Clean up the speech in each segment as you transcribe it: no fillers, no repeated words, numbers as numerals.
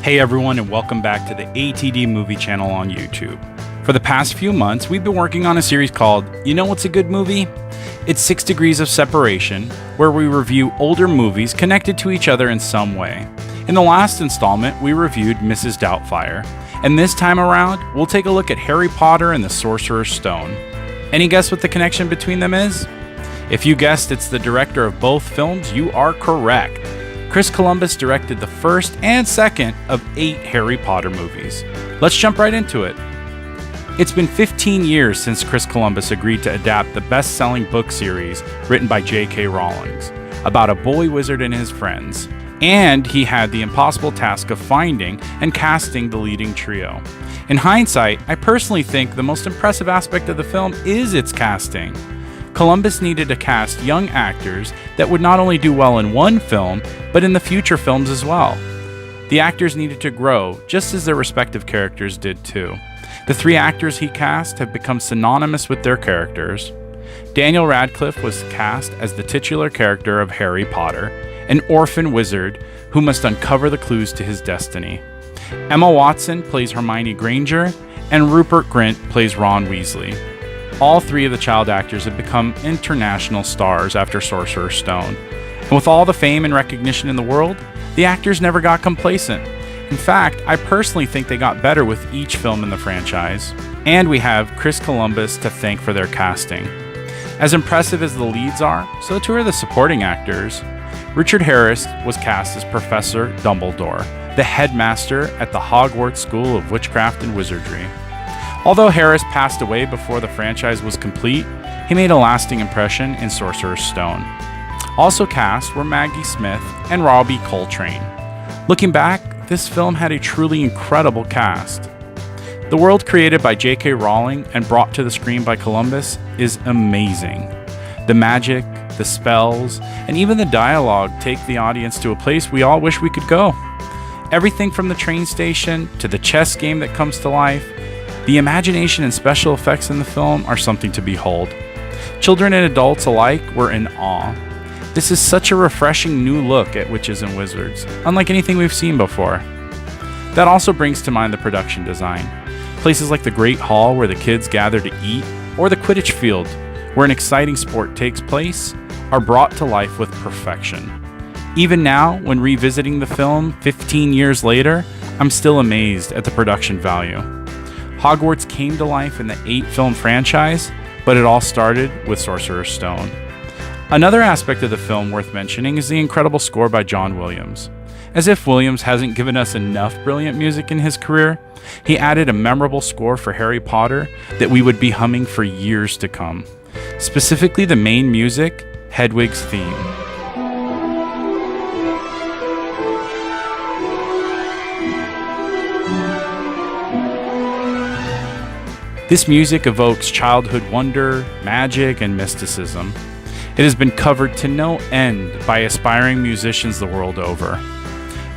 Hey everyone, and welcome back to the ATD Movie Channel on YouTube. For the past few months, we've been working on a series called You Know What's a Good Movie? It's 6 Degrees of Separation, where we review older movies connected to each other in some way. In the last installment, we reviewed Mrs. Doubtfire, and this time around, we'll take a look at Harry Potter and the Sorcerer's Stone. Any guess what the connection between them is? If you guessed it's the director of both films, you are correct. Chris Columbus directed the first and second of 8 Harry Potter movies. Let's jump right into it. It's been 15 years since Chris Columbus agreed to adapt the best-selling book series written by J.K. Rowling about a boy wizard and his friends, and he had the impossible task of finding and casting the leading trio. In hindsight, I personally think the most impressive aspect of the film is its casting. Columbus needed to cast young actors that would not only do well in one film, but in the future films as well. The actors needed to grow, just as their respective characters did too. The 3 actors he cast have become synonymous with their characters. Daniel Radcliffe was cast as the titular character of Harry Potter, an orphan wizard who must uncover the clues to his destiny. Emma Watson plays Hermione Granger, and Rupert Grint plays Ron Weasley. All 3 of the child actors have become international stars after Sorcerer's Stone. And with all the fame and recognition in the world, the actors never got complacent. In fact, I personally think they got better with each film in the franchise. And we have Chris Columbus to thank for their casting. As impressive as the leads are, so too are the supporting actors. Richard Harris was cast as Professor Dumbledore, the headmaster at the Hogwarts School of Witchcraft and Wizardry. Although Harris passed away before the franchise was complete, he made a lasting impression in Sorcerer's Stone. Also cast were Maggie Smith and Robbie Coltrane. Looking back, this film had a truly incredible cast. The world created by J.K. Rowling and brought to the screen by Columbus is amazing. The magic, the spells, and even the dialogue take the audience to a place we all wish we could go. Everything from the train station to the chess game that comes to life, the imagination and special effects in the film are something to behold. Children and adults alike were in awe. This is such a refreshing new look at witches and wizards, unlike anything we've seen before. That also brings to mind the production design. Places like the Great Hall where the kids gather to eat, or the Quidditch field where an exciting sport takes place, are brought to life with perfection. Even now, when revisiting the film 15 years later, I'm still amazed at the production value. Hogwarts came to life in the 8-film franchise, but it all started with Sorcerer's Stone. Another aspect of the film worth mentioning is the incredible score by John Williams. As if Williams hasn't given us enough brilliant music in his career, he added a memorable score for Harry Potter that we would be humming for years to come. Specifically the main music, Hedwig's theme. This music evokes childhood wonder, magic, and mysticism. It has been covered to no end by aspiring musicians the world over.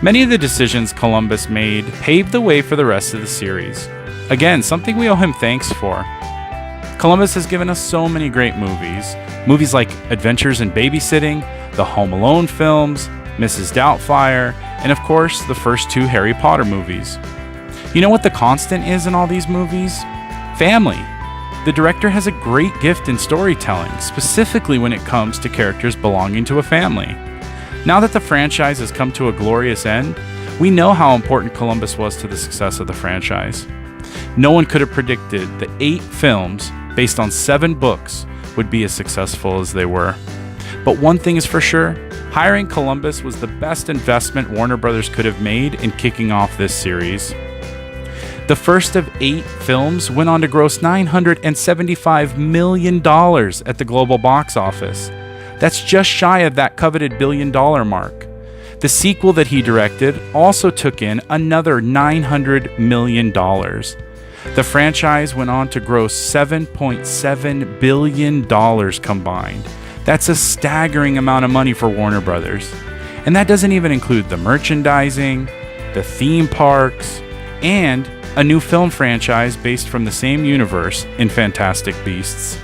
Many of the decisions Columbus made paved the way for the rest of the series. Again, something we owe him thanks for. Columbus has given us so many great movies. Movies like Adventures in Babysitting, the Home Alone films, Mrs. Doubtfire, and of course, the first 2 Harry Potter movies. You know what the constant is in all these movies? Family. The director has a great gift in storytelling, specifically when it comes to characters belonging to a family. Now that the franchise has come to a glorious end, we know how important Columbus was to the success of the franchise. No one could have predicted that 8 films, based on 7 books, would be as successful as they were. But one thing is for sure, hiring Columbus was the best investment Warner Brothers could have made in kicking off this series. The first of 8 films went on to gross $975 million at the global box office. That's just shy of that coveted $1 billion mark. The sequel that he directed also took in another $900 million. The franchise went on to gross $7.7 billion combined. That's a staggering amount of money for Warner Brothers. And that doesn't even include the merchandising, the theme parks, and a new film franchise based from the same universe in Fantastic Beasts.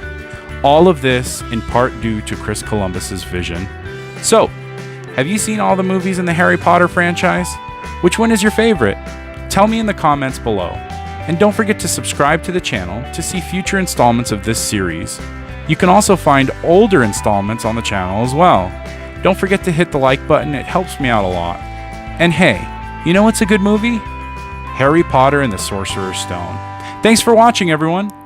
All of this in part due to Chris Columbus's vision. So, have you seen all the movies in the Harry Potter franchise? Which one is your favorite? Tell me in the comments below. And don't forget to subscribe to the channel to see future installments of this series. You can also find older installments on the channel as well. Don't forget to hit the like button, it helps me out a lot. And hey, you know what's a good movie? Harry Potter and the Sorcerer's Stone. Thanks for watching, everyone.